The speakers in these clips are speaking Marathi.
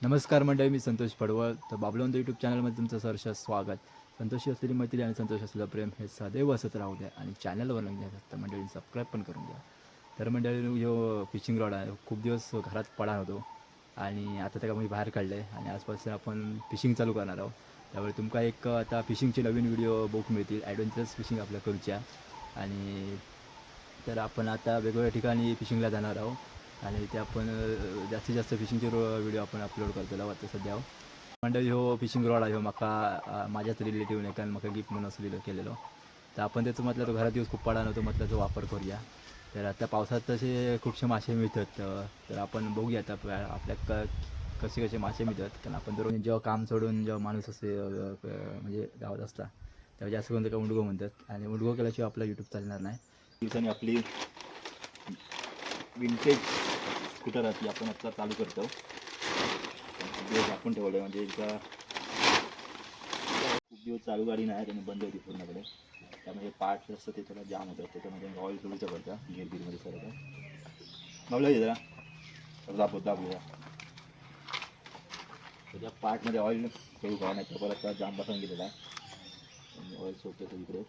नमस्कार मंडळी, मी संतोष पडवळ. तर बाबलवंत यूट्यूब चॅनलमध्ये तुमचं सहर्ष स्वागत. संतोषी असलेली मैत्री आणि संतोष असलेलं प्रेम हे सदैव असत राहू द्या आणि चॅनलवर घ्या तर मंडळी सबस्क्राईब पण करून द्या. तर मंडळी जो फिशिंग रॉड आहे खूप दिवस घरात पडा होतो आणि आता त्या मी बाहेर काढलं आहे आणि आजपासून आपण फिशिंग चालू करणार आहोत. त्यामुळे तुमका एक आता फिशिंगचे नवीन व्हिडिओ बघूक मिळतील. ॲडव्हेंचरस फिशिंग आपल्या करूच्या आणि तर आपण आता वेगवेगळ्या ठिकाणी फिशिंगला जाणार आहोत आणि ते आपण जास्तीत जास्त फिशिंगचे व्हिडिओ आपण अपलोड करतो आता सध्या. मंडळी हो फिशिंग रॉड आहे हो माका माझ्याच रिलेटिव्हने कारण म्हाका गिफ्ट म्हणून असलेलं केलेलं. तर आपण त्याचं म्हटलं तो घरात दिवस खूप पडा नव्हतो म्हटलं तो वापर करूया. तर आता पावसात तसे खूपसे मासे मिळतात तर आपण बघूया आता आपल्या कसे कसे मासे मिळतात. कारण आपण दररोज जेव्हा काम सोडून जेव्हा माणूस असे म्हणजे गावात असता तेव्हा जास्त करून त्याला उंडगो म्हणतात आणि उंडगो केल्याशिवाय आपला यूट्यूब चालणार नाही. दिवसांनी आपली विंटेज स्कूटर ती आपण आता चालू करतो. दिवस आपण ठेवलं म्हणजे एकदा खूप दिवस चालू गाडी नाही त्याने बंद होती पूर्णकडे. त्यामध्ये पार्ट असतं ते थोडं जाम होतं त्याच्यामध्ये ऑइल सोडूचं पडतं गिरगिरमध्ये सरळ नवलं जरा दाबूया त्याच्या पार्टमध्ये ऑइल सोडू का नाही तर परत जाम बसून गेलेला आहे. ऑइल सोडतो सगळीकडे.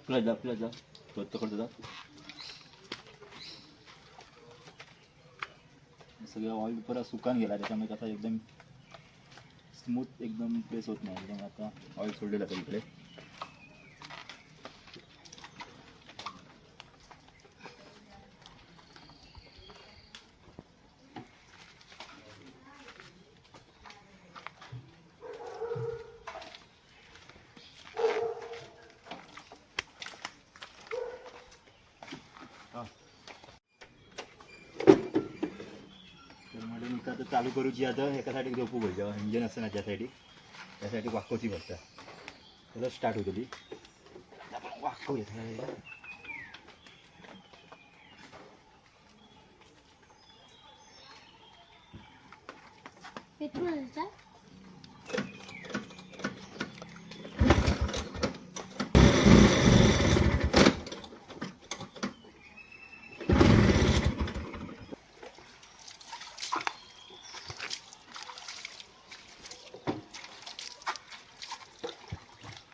प्लस जा तो जा सगळं ऑइल परत सुकान गेला त्याच्यामुळे आता एकदम स्मूथ एकदम प्लेस होत नाही. एकदम आता ऑइल सोडलेलं आहे इकडे. आता चालू करूची आता एकासाठी झोपू घ्यायच्या इंजन असतं ना त्यासाठी वाकवची बसता त्याला स्टार्ट होतो ती वाकव येत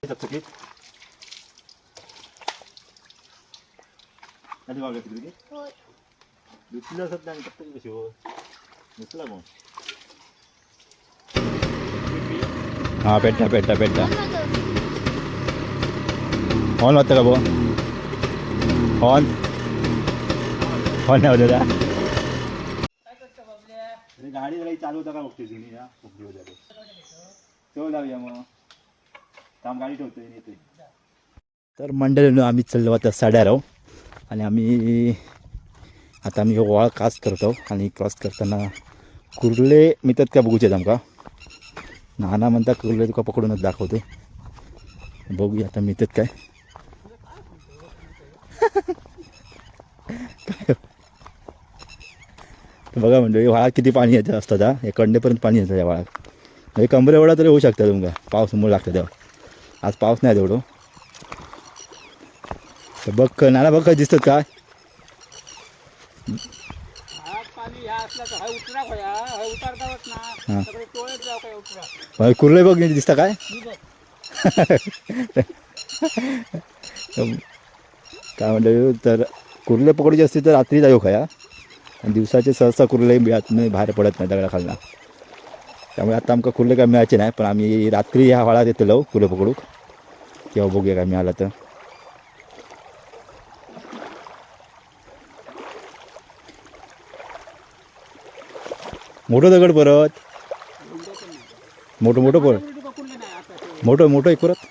चकचकीत आधी वागत तिकडे दुसरीला असत नाही फक्त कशी हो दुसरा कोण हां पेट्टा हॉर्न वाटतं का बो हॉर्न नाही होतं का गाडी जरा चालू होता का बघते तुम्ही या खूप दिवस झाले तेव्हा लावूया मग काम गाडी ठेवतोय येतोय. तर मंडळीनं आम्ही चाललो आता साड्याराव आणि आम्ही वाळ क्रॉस करतो आणि क्रॉस करताना कुर्ले मिळतात का बघूचे आमका नाना म्हणता कुर्ले तुका पकडूनच दाखवते बघूया आता मिळतात काय. बघा म्हणजे वाळात किती पाणी येतं असतं हे कंडेपर्यंत पाणी येतं या वाळात म्हणजे कमरे एवढा तरी होऊ शकतं तुमका पाऊस मुळे लागतं तेव्हा. आज पाऊस नाही तेवढं तर बघ नाना बघ काय दिसतात काय कुर्ले बघ दिसता काय काय म्हणलं तर कुर्ले पकडूची असते तर रात्री जाऊ खया आणि दिवसाचे सहसा कुर्ले बाहेर पडत नाही दगडा खालना. त्यामुळे आता आमका कुर्ले काय मिळायचे नाही पण आम्ही रात्री ह्या वाळात येतलो कुर्ले पकडूक किंवा बघूया काय मिळालं तर. मोठं दगड परत मोठं परत मोठं एक परत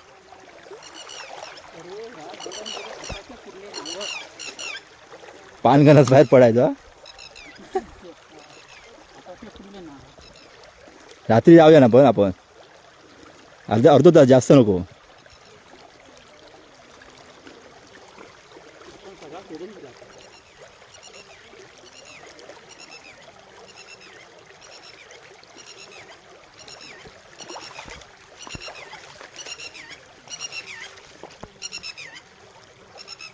पानगणच बाहेर पडायचं. रात्री जाऊया ना पण आपण अर्धा तास जास्त नको.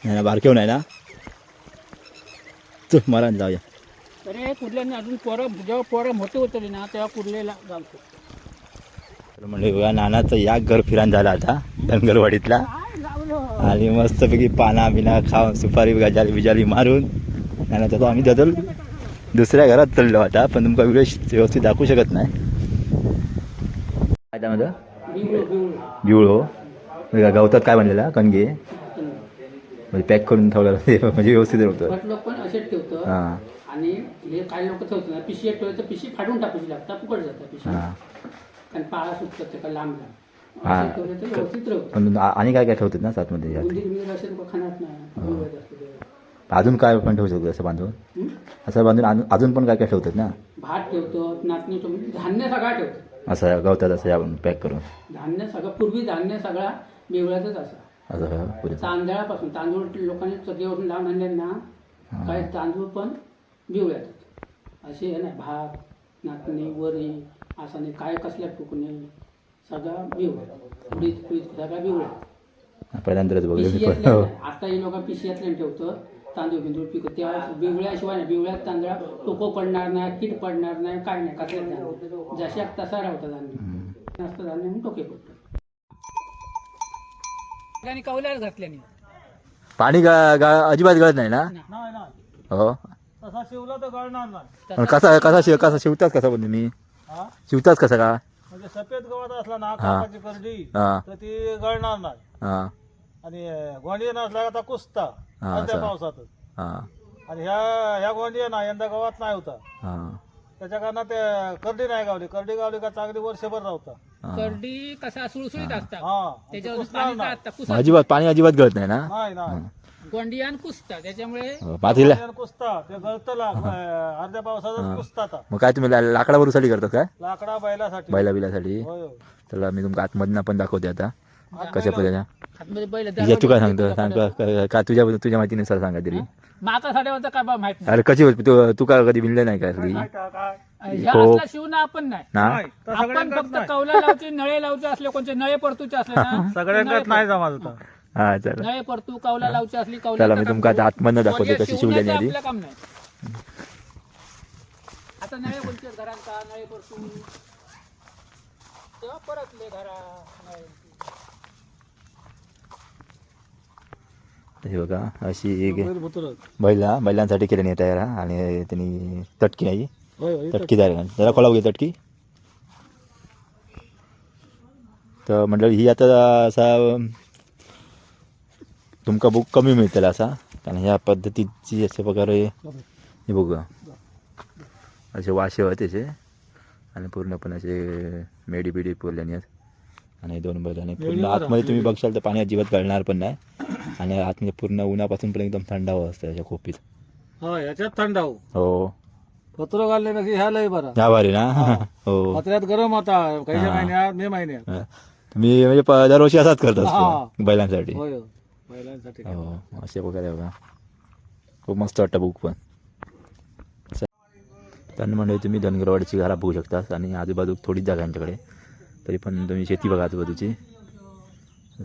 नाही ना बारकेव नाही ना चल मला जाऊया. अरे कुठल्याने अजून पोरं जेव्हा पोरं मोठे होते ना तेव्हा कुठलेला जातो. तर म्हणजे बघा नानाचं या घर फिरान झाला आता धनगरवाडीतला आणि मस्तपैकी पाना बिना खाऊन सुपारी गजाली बिजाली मारून नानाचा तो आम्ही ददल दुसऱ्या घरात चाललो आता पण तुमका व्हिडिओ व्यवस्थित दाखवू शकत नाही. काय त्यामध्ये बिवळो गवतात काय बनलेला कणगे म्हणजे पॅक करून ठेवलेलं म्हणजे व्यवस्थित होतं. लोक पण असेच ठेवतो हां आणि हे काही लोक ठेवतो ना पिशी ठेवलं तर पिशी फाडून टाकायची लागतात फुकट जातात पिशी हां कारण पाळा सुटतात ते का लांब लांब हां. असे ठेवले तर व्यवस्थित राहतं. पण आणि काय काय ठेवतात ना सातमध्ये यात. उंदीर बिंदीर असे लोक खाणार नाही बिवळत असते ते. अजून काय पण ठेवू शकतो असं बांधून हं? असं बांधून अजून पण काय काय ठेवतात ना भात ठेवतो नाचणी ठेवतो धान्य सगळा ठेवतो असं गवतात असं या पॅक करून धान्य सगळं पूर्वी धान्य सगळा बिवळ्यातच असा असं पुढे तांदळापासून तांदूळ लोकांनी चक्कीवरून लावून आणले ना काही तांदूळ पण बिवळ्यात असे आहे ना भात नाचणी वरी असं नाही काय कसल्या टुकणे सगळा बिवळ्यात उडीद सगळा बिवळ्यात पहिल्यांदाच पिशी बघू. आता ही लोक पिशीयातल्या ठेवतं तांदूळ बिंदूळ पिकत त्या बिवळ्याशिवाय नाही बिवळ्यात तांदळा टोको पडणार नाही कीड पडणार नाही काय नाही कसल्याच धान्य जशा तसा राहतं धान्य नसतं धान्य म्हणून टोके पडतं आणि कौल्याला घातल्याने पाणी अजिबात गळत नाही ना हो तसा शिवला तर गळणार नाही पण कसा शिवताच कसा पण तुम्ही शिवताच कसा का म्हणजे सफेद गवत असला ना हा. कापाची करडी हां तर ती गळणार नाही हां आणि गोंडिया नसला का कुसता हा, अर्ध्या असं. पावसातच हां आणि ह्या गोंडिया ना यंदा गवत नाही होता हां त्याच्या कारणात ते करडी नाही गावली करडी गावली का चांगली वर्षभर राहता करडी कसा सुळसुळीत असतात हा त्याच्यावर कुसणार पाणी नाही. जातं, मग कुसत अजिबात पाणी अजिबात गळत नाही ना नाही नाही गोंडियान कुसतात त्याच्यामुळे पातीला गोंडियानं कुसता ते गळतं अर्ध्या पावसातच कुसता मग काय तुम्ही लाकडावर साठी करतात काय लाकडा बैलासाठी बैला बिलासाठी होय होय. त्याला मी तुमका आतमधनं पण दाखवते आता कशा पद्धतीने आतमध्ये बैल तिच्या तू काय सांगतो सांग का तुझ्या माहितीनुसार सांगा तरी माका साडेवरचा काय बा माहित नाही अरे कशी तू का कधी बिनलं नाही का असली ह्या हो. असला शिवना आपण नाही ना नाही, तर आपण सगळ्यांकडे फक्त नाही. कौला लावचे नळे लावचे असले कोणते नळे परतूचे असले ना सगळ्यांकडे नाही जमा होता हा चला नळे परतू कौला लावची असली कौला चला मी तुमका आता आतमधनं दाखवते कशी शिवलेली आधी आपलं काम नाही आता नळे कोणते घरांचा नळे परतू तेव्हा परतले घरा नळे. हे बघा अशी एक बैलांसाठी केली तयार हा. आणि त्यांनी तटकी नाही तटकी तयार करा. जरा खोला बघे तटकी तर मंडळी ही आता असा तुमका बुक कमी मिळतला असा कारण ह्या पद्धतीची अशा प्रकारे हे बघा असे वाशे आहेत त्याचे आणि पूर्णपणे असे मेडी बिडी पोरल्याने आहेत आणि दोन बैल आणि पूर्ण आतमध्ये तुम्ही बघशाल तर पाणी अजिबात गळणार पण नाही आणि आतमध्ये पूर्ण उन्हापासून पण एकदम थंडावं असतं याच्या खोपीत हो याच्यात थंड हो पत्र घालले ना की ह्या लय बरा या भारी ना हो पत्र्यात गरम होता काही हा. महिन्यात मे महिन्यात हा. तुम्ही म्हणजे दरवर्षी असाच करत असतो हा. बैलांसाठी होय होय. बैलांसाठी हो अशा प्रकारे बघा खूप मस्त वाटतं बुक पण त्यांना म्हणजे तुम्ही धनगरवाडीची घरा बघू शकता आणि आजूबाजू थोडीच जागा यांच्याकडे तरी पण तुम्ही शेती बघा आजूबाजूची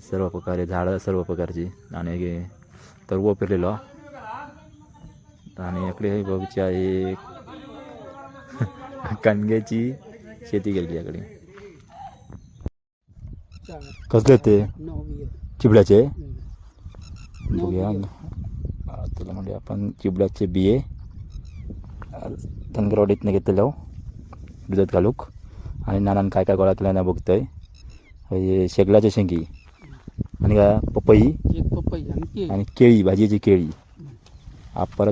सर्व प्रकारे झाडं सर्व प्रकारची आणि तरव पेरलेलो आणि इकडे बघूची आहे कणग्याची शेती केलेली याकडे कसले ते चिबड्याचे बघूया तुला म्हणजे आपण चिबड्याचे बिये धनगरवाडीतनं घेतलेलो भिजत घालूक आणि नानान काय काय गोळा केला ना बघतोय हे शेगलाच्या शेंगी आणि का पपई एक पपई आणि केळी. आणि केळी भाजीची केळी परत